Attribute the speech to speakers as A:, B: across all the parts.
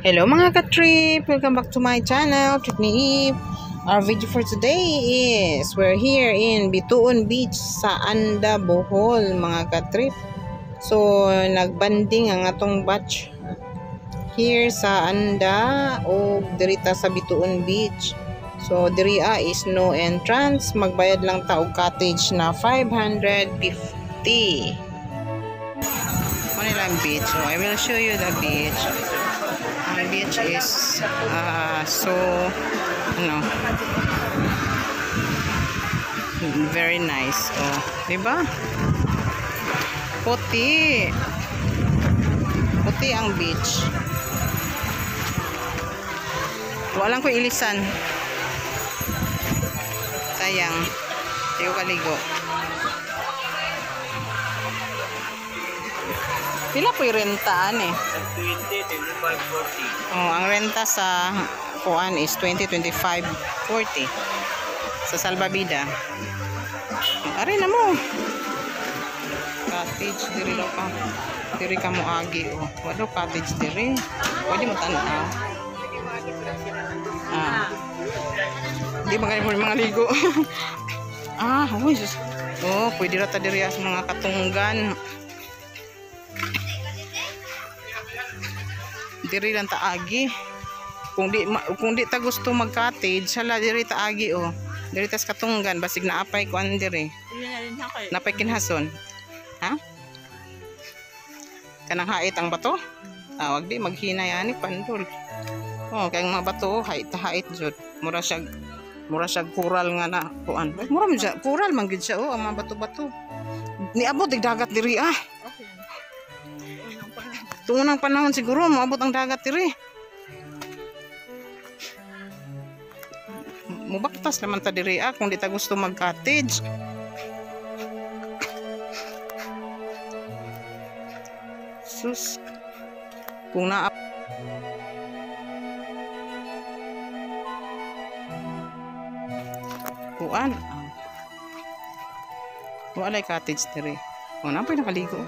A: Hello mga ka-trip! Welcome back to my channel, Trip ni Eve. Our video for today is we're here in Bituon Beach sa Anda, Bohol mga ka-trip. So, nagbanding ang atong batch here sa Anda o dirita sa Bituon Beach. So, diria is no entrance. Magbayad lang taog cottage na 550. Manila beach. So, I will show you the beach. The beach is very nice. Oh, diba? Puti ang beach. Walang ko ilisan. Sayang. Hindi ko kaligo. Pila po yung rentaan eh?
B: 20, 25, 40.
A: Oh, ang renta sa kuan is 20, 25, 40. Sa Salbabida. Ari na mo. Cottage diri daw ka. Diri ka mo agi oh. Wala cottage diri. Pwede mo tanaw. Di magani mo mga ligo. Uy. Oh, pwede ra ta diri sa mga katunggan. Diri lang taagi. Kung di ta gusto mag-cottage, hala diri taagi oh. Diri tas katunggan basig na apay kuan diri. Napay kinhason. Ha? Kanang hait ang bato? Wag di maghina yani pandol. Oh, kay mga bato hait jud. Mura siya kural nga na kuan. Mura man siya kural man gid siya oh, ang mga bato-bato. Niabot dagat diri Tunang panahon siguro maabot ang dagat diri. Mubaktas naman ta diri kung di ta gusto mag-cottage. Sus. Kung na kuan. Wala cottage diri. O na pa nakaligo.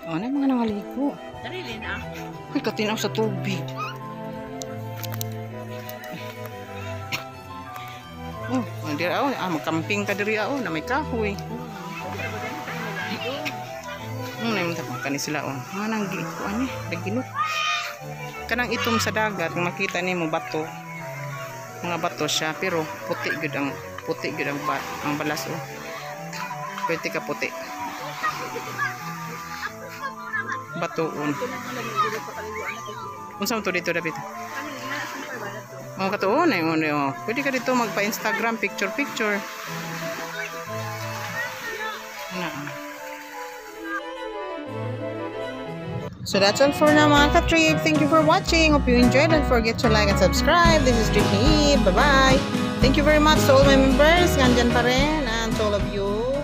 A: Ano yung mga nangaligo?
B: Sarili na.
A: Uy, katinaw sa tubig. Oh, diri magkamping ka diri na may kahoy. Naimutakan sila manang gikuan nagilot. Kanang itom sa dagat, makita nimo bato. Mga bato siya pero puti gud ang balas oh. Pwede ka puti. Batuon. Unsa man to dito David? Oh, katuon ay oh. Pwede ka dito magpa-Instagram picture. Na. So that's all for now mga ka-trip. Thank you for watching. Hope you enjoyed. Don't forget to like and subscribe. This is Trip ni Eve. Bye-bye. Thank you very much to all my members. Nandyan pa rin. And to all of you.